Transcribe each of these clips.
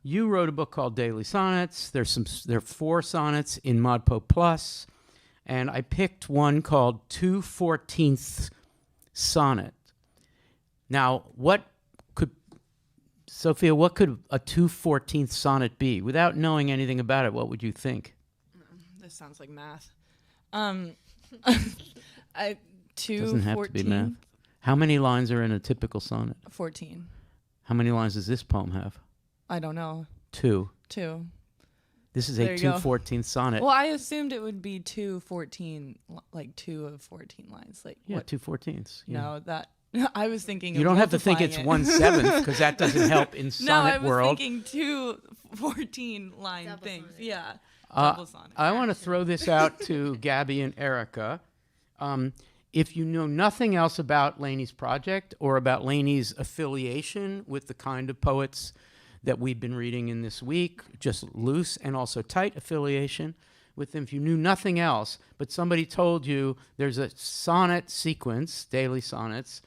you wrote a book called Daily Sonnets. There are 4 sonnets in ModPo Plus, and I picked one called 2/14 Sonnet. Now, Sophia, what could a 2/14 sonnet be? Without knowing anything about it, what would you think? This sounds like math. 2 Doesn't have 14, to be math. How many lines are in a typical sonnet? 14. How many lines does this poem have? I don't know. 2. 2. This is There a you go. 2/14 sonnet. Well, I assumed it would be 2/14, like 2 of 14 lines. Like Yeah, what? 2/14. Yeah. No, that I was thinking. You of don't have to think it's multiplying 1/7 because that doesn't help in No, sonnet I was world. thinking 2 14-line Double things. sonnet. Yeah. Uh, Double sonnet. I want to throw this out to Gabby and Erica. If you know nothing else about Laynie's project or about Laynie's affiliation with the kind of poets that we've been reading in this week, just loose and also tight affiliation with them, if you knew nothing else, but somebody told you there's a sonnet sequence, daily sonnets,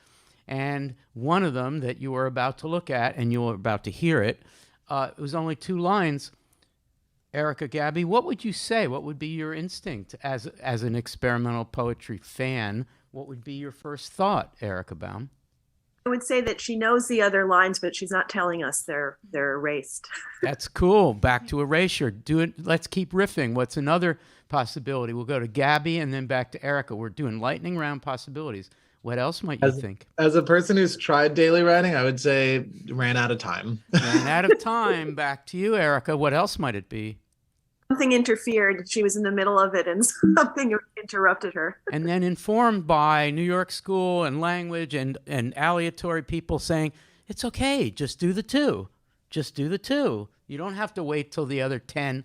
and one of them that you were about to look at and you were about to hear it, it was only 2 lines. Erica, Gabby, what would you say? What would be your instinct as an experimental poetry fan? What would be your first thought, Erica Baum? I would say that she knows the other lines, but she's not telling us they're erased. That's cool. Back to erasure. Do it. Let's keep riffing. What's another possibility? We'll go to Gabby and then back to Erica. We're doing lightning round possibilities. What else might you think? As a person who's tried daily writing, I would say ran out of time. Ran out of time. Back to you, Erica. What else might it be? Something interfered. She was in the middle of it and something interrupted her. And then informed by New York School and language and aleatory people saying, it's okay, just do the 2. Just do the 2. You don't have to wait till the other 12.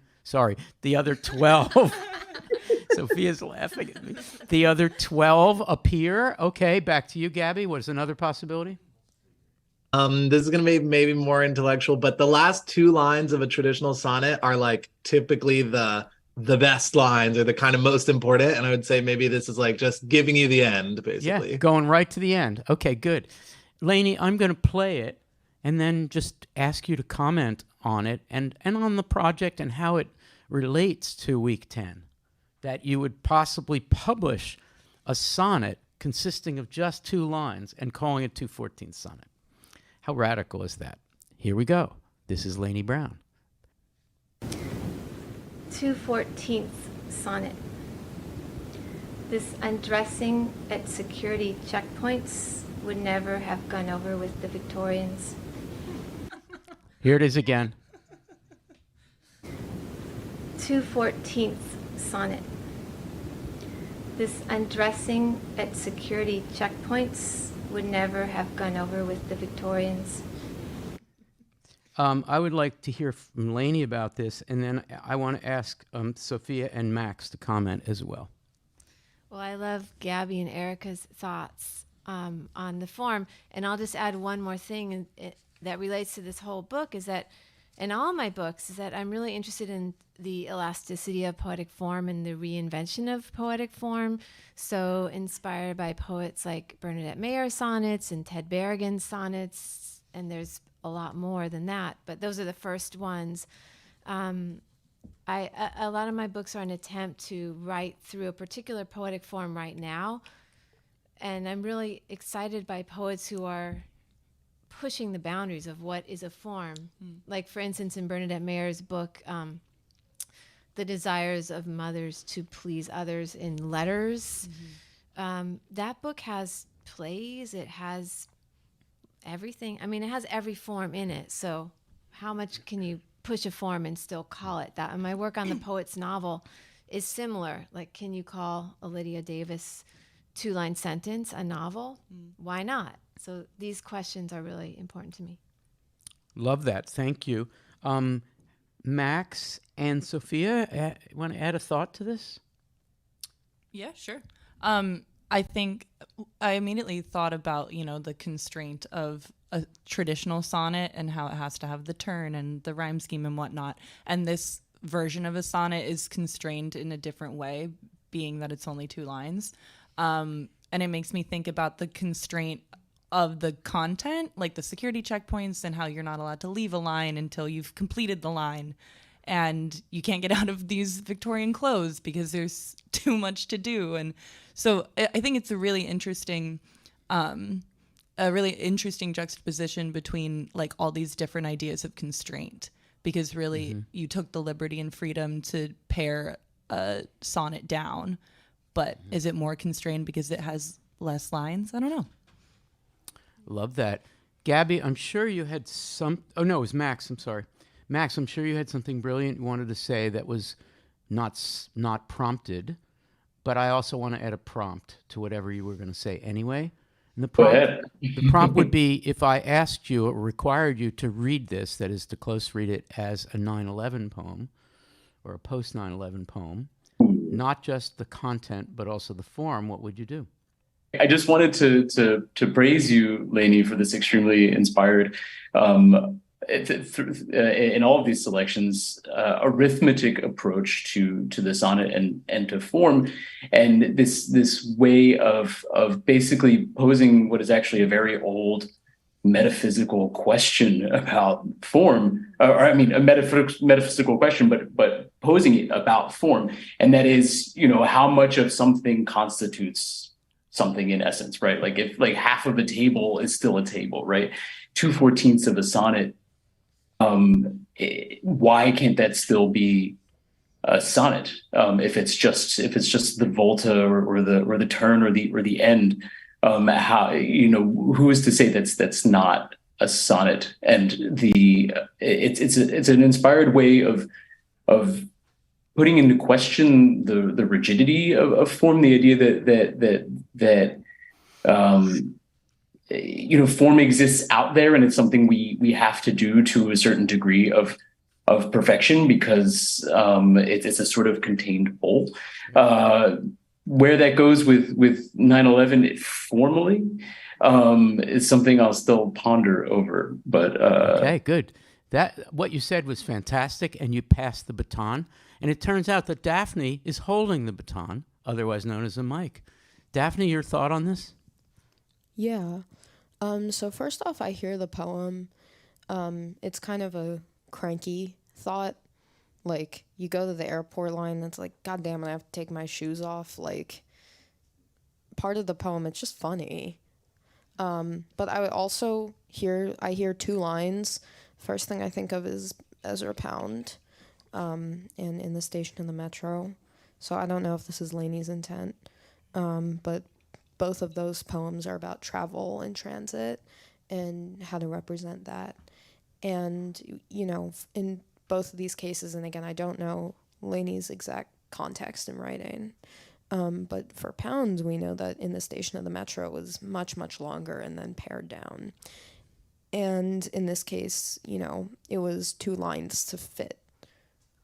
Sophia's laughing at me. The other 12 appear. Okay, back to you, Gabby. What is another possibility? This is going to be maybe more intellectual, but the last 2 lines of a traditional sonnet are like typically the best lines or the kind of most important. And I would say maybe this is like just giving you the end, basically. Yeah, going right to the end. Okay, good. Laynie, I'm going to play it and then just ask you to comment on it and on the project and how it relates to week 10. That you would possibly publish a sonnet consisting of just 2 lines and calling it 2/14 sonnet. How radical is that? Here we go. This is Laynie Brown. 2/14 sonnet. This undressing at security checkpoints would never have gone over with the Victorians. Here it is again. 2/14 sonnet. This undressing at security checkpoints would never have gone over with the Victorians. I would like to hear from Laynie about this, and then I want to ask Sophia and Max to comment as well. Well, I love Gabby and Erica's thoughts on the form, and I'll just add one more thing that relates to this whole book, is that in all my books is that I'm really interested in the elasticity of poetic form and the reinvention of poetic form. So inspired by poets like Bernadette Mayer's sonnets and Ted Berrigan's sonnets, and there's a lot more than that, but those are the first ones. A lot of my books are an attempt to write through a particular poetic form right now, and I'm really excited by poets who are pushing the boundaries of what is a form. Like, for instance, in Bernadette Mayer's book, The Desires of Mothers to Please Others in Letters, that book has plays, it has everything. I mean, it has every form in it. So how much can you push a form and still call it that? And my work on the poet's novel is similar. Like, can you call a Lydia Davis 2-line sentence a novel? Why not? So these questions are really important to me. Love that. Thank you. Max and Sophia, want to add a thought to this? Yeah, sure. I think I immediately thought about, the constraint of a traditional sonnet and how it has to have the turn and the rhyme scheme and whatnot. And this version of a sonnet is constrained in a different way, being that it's only 2 lines. And it makes me think about the constraint of the content, like the security checkpoints and how you're not allowed to leave a line until you've completed the line. And you can't get out of these Victorian clothes because there's too much to do. And so I think it's a really interesting juxtaposition between like all these different ideas of constraint, because really you took the liberty and freedom to pare a sonnet down, but is it more constrained because it has less lines? I don't know. Love that. Gabby, I'm sure you had oh no, it was Max, I'm sorry. Max, I'm sure you had something brilliant you wanted to say that was not prompted, but I also want to add a prompt to whatever you were going to say anyway. And the prompt would be, if I asked you or required you to read this, that is to close read it as a 9/11 poem or a post 9/11 poem, not just the content but also the form, what would you do? I just wanted to praise you, Laynie, for this extremely inspired, in all of these selections, arithmetic approach to the sonnet and to form, and this way of basically posing what is actually a very old metaphysical question about form, or I mean a metaphysical question, but posing it about form, and that is, how much of something constitutes something in essence, right? Like if like half of a table is still a table, right? 2/14 of a sonnet, why can't that still be a sonnet? If it's just the volta or the turn or the end, how, who is to say that's not a sonnet? And it's an inspired way of putting into question the rigidity of form, the idea that form exists out there, and it's something we have to do to a certain degree of perfection, because it's a sort of contained whole. Where that goes with 9/11 formally is something I'll still ponder over. But okay, good. What you said was fantastic, and you passed the baton. And it turns out that Daphne is holding the baton, otherwise known as a mic. Daphne, your thought on this? Yeah. So first off, I hear the poem. It's kind of a cranky thought. Like, you go to the airport line, and it's like, God damn it, I have to take my shoes off. Like, part of the poem, it's just funny. But I would also hear two lines. First thing I think of is Ezra Pound, and in the station of the metro. So I don't know if this is Laynie's intent, but both of those poems are about travel and transit and how to represent that. And, in both of these cases, and again, I don't know Laynie's exact context in writing, but for Pound, we know that in the station of the metro was much, much longer and then pared down. And in this case, it was two lines to fit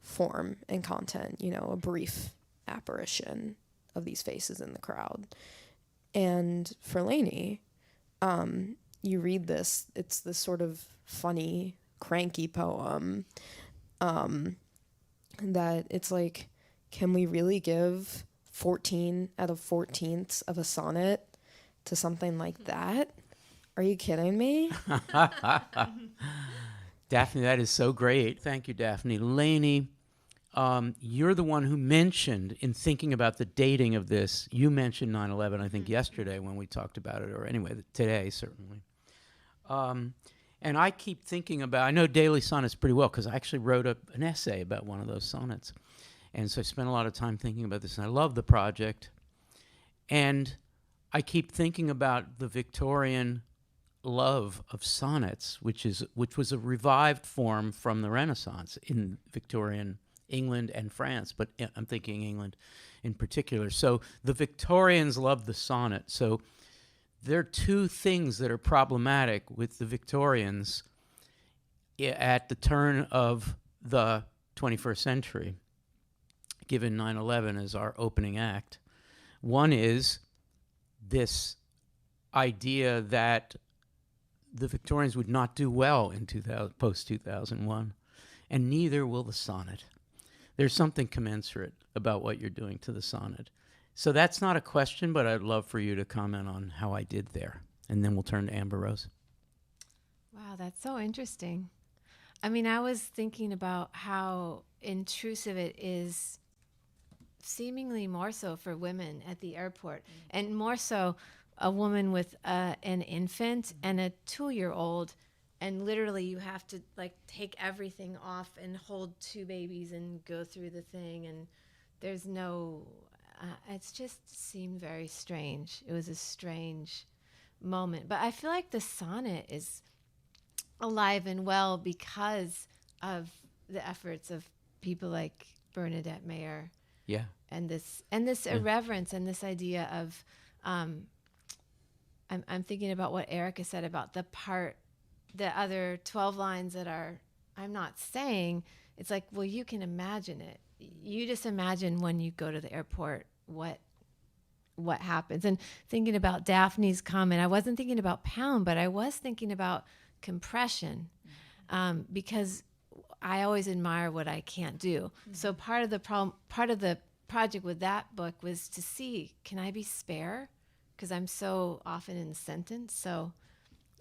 form and content, a brief apparition of these faces in the crowd. And for Laynie, you read this, it's this sort of funny, cranky poem, that it's like, can we really give 14 out of 14ths of a sonnet to something like that? Are you kidding me? Daphne, that is so great. Thank you, Daphne. Laynie, you're the one who mentioned, in thinking about the dating of this, you mentioned 9/11, I think, yesterday when we talked about it, or anyway, today, certainly. And I keep thinking about, I know daily sonnets pretty well, because I actually wrote an essay about one of those sonnets. And so I spent a lot of time thinking about this, and I love the project. And I keep thinking about the Victorian love of sonnets, which was a revived form from the Renaissance in Victorian England and France, but I'm thinking England in particular. So the Victorians loved the sonnet. So there are two things that are problematic with the Victorians at the turn of the 21st century, given 9/11 as our opening act. One is this idea that the Victorians would not do well in post-2001, and neither will the sonnet. There's something commensurate about what you're doing to the sonnet. So that's not a question, but I'd love for you to comment on how I did there. And then we'll turn to Amber Rose. Wow, that's so interesting. I mean, I was thinking about how intrusive it is, seemingly more so for women at the airport, and more so a woman with an infant and a 2-year-old, and literally you have to like take everything off and hold 2 babies and go through the thing, and there's no, it's just seemed very strange. It was a strange moment, but I feel like the sonnet is alive and well because of the efforts of people like Bernadette Mayer. Yeah. And this irreverence and this idea of I'm thinking about what Erica said about the other 12 lines that are I'm not saying. It's like, well, you can imagine it. You just imagine when you go to the airport what happens. And thinking about Daphne's comment, I wasn't thinking about pound, but I was thinking about compression, because I always admire what I can't do. So part of the project with that book was to see, can I be spare? Because I'm so often in sentence. So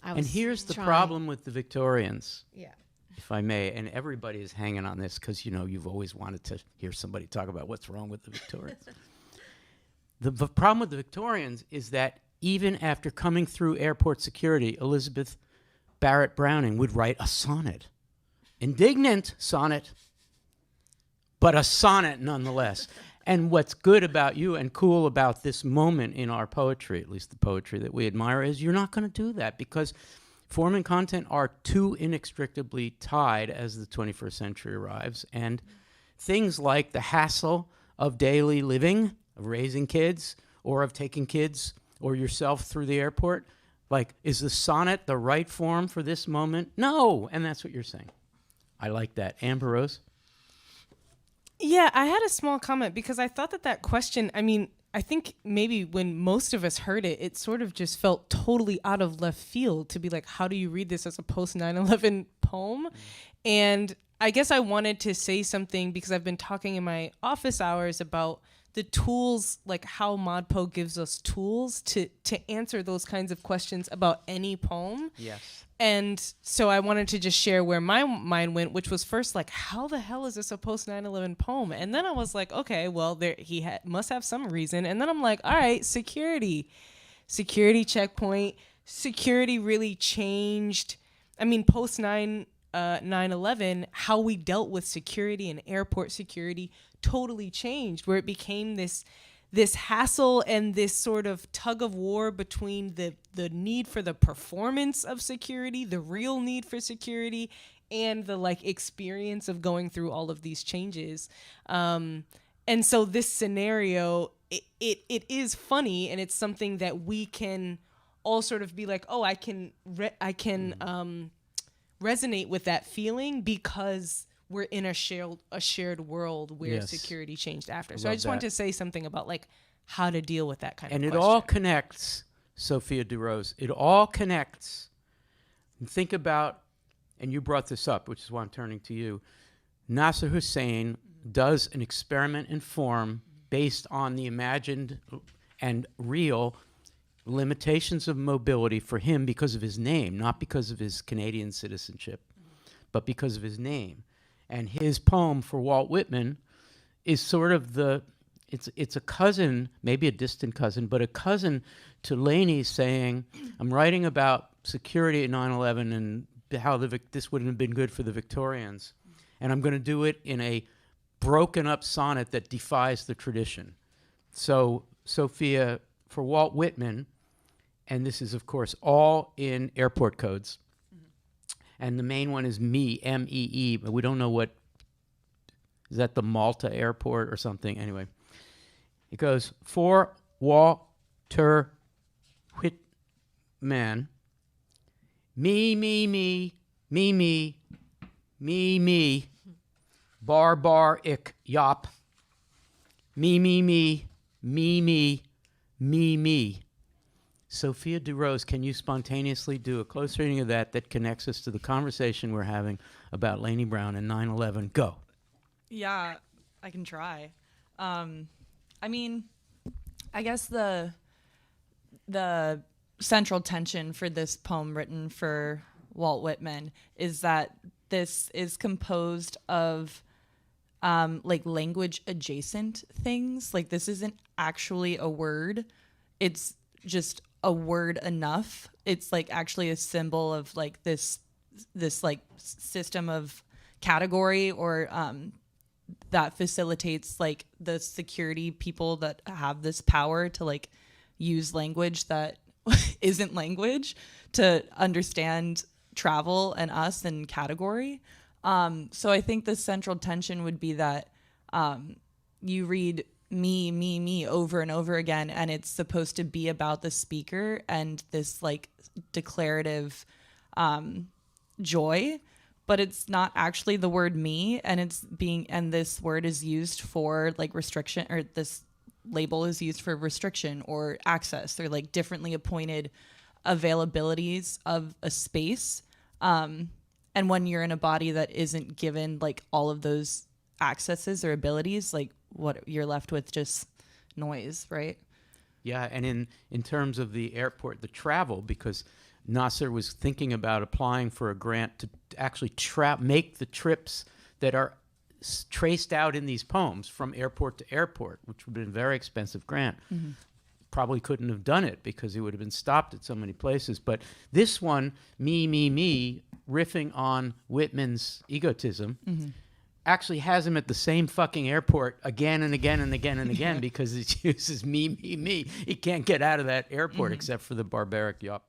I was And here's the trying. problem with the Victorians, Yeah. if I may, and everybody is hanging on this because, you've always wanted to hear somebody talk about what's wrong with the Victorians. The problem with the Victorians is that even after coming through airport security, Elizabeth Barrett Browning would write a sonnet. Indignant sonnet, but a sonnet nonetheless. And what's good about you and cool about this moment in our poetry, at least the poetry that we admire, is you're not going to do that because form and content are too inextricably tied as the 21st century arrives. And things like the hassle of daily living, of raising kids, or of taking kids or yourself through the airport, like, is the sonnet the right form for this moment? No, and that's what you're saying. I like that. Amber Rose? Yeah, I had a small comment because I thought that question, I mean, I think maybe when most of us heard it, it sort of just felt totally out of left field to be like, how do you read this as a post 9/11 poem? And I guess I wanted to say something because I've been talking in my office hours about the tools, like how ModPo gives us tools to answer those kinds of questions about any poem. Yes. And so I wanted to just share where my mind went, which was first like, how the hell is this a post 9/11 poem? And then I was like, okay, well, he must have some reason. And then I'm like, all right, security checkpoint. Security really changed. I mean, post 9/11, how we dealt with security and airport security totally changed, where it became this hassle and this sort of tug of war between the need for the performance of security, the real need for security, and the like experience of going through all of these changes. And so this scenario, it is funny, and it's something that we can all sort of be like, oh, I can resonate with that feeling because we're in a shared world where Yes. security changed after. So Love I just wanted that. to say something about like how to deal with that kind And of it question. all connects, Sophia DeRose. It all connects. And think about, and you brought this up, which is why I'm turning to you. Nasser Hussain does an experiment in form based on the imagined and real limitations of mobility for him because of his name, not because of his Canadian citizenship, but because of his name. And his poem for Walt Whitman is sort of it's a cousin, maybe a distant cousin, but a cousin to Laynie saying, I'm writing about security at 9/11 and how this wouldn't have been good for the Victorians. And I'm going to do it in a broken up sonnet that defies the tradition. So, Sophia, for Walt Whitman, and this is, of course, all in airport codes, and the main one is me, M-E-E, but we don't know what, is that the Malta airport or something? Anyway, it goes, for Walter Whitman, me, bar, ick, yop, me. Sophia DeRose, can you spontaneously do a close reading of that connects us to the conversation we're having about Laynie Brown and 9/11? Go. Yeah, I can try. I mean, I guess the central tension for this poem written for Walt Whitman is that this is composed of like language adjacent things. Like this isn't actually a word. It's just a word enough. It's like actually a symbol of like this like system of category or that facilitates like the security people that have this power to like use language that isn't language to understand travel and us and category. So I think the central tension would be that you read me over and over again, and it's supposed to be about the speaker and this like declarative joy, but it's not actually the word me, and this word is used for like restriction, or this label is used for restriction or access. They're like differently appointed availabilities of a space. And when you're in a body that isn't given like all of those accesses or abilities, like what you're left with just noise, right? Yeah, and in terms of the airport, the travel, because Nasser was thinking about applying for a grant to actually make the trips that are traced out in these poems from airport to airport, which would have been a very expensive grant. Mm-hmm. Probably couldn't have done it because he would have been stopped at so many places. But this one, me, riffing on Whitman's egotism, Mm-hmm. actually has him at the same fucking airport again and again and again and again because it uses me. He can't get out of that airport except for the barbaric yup.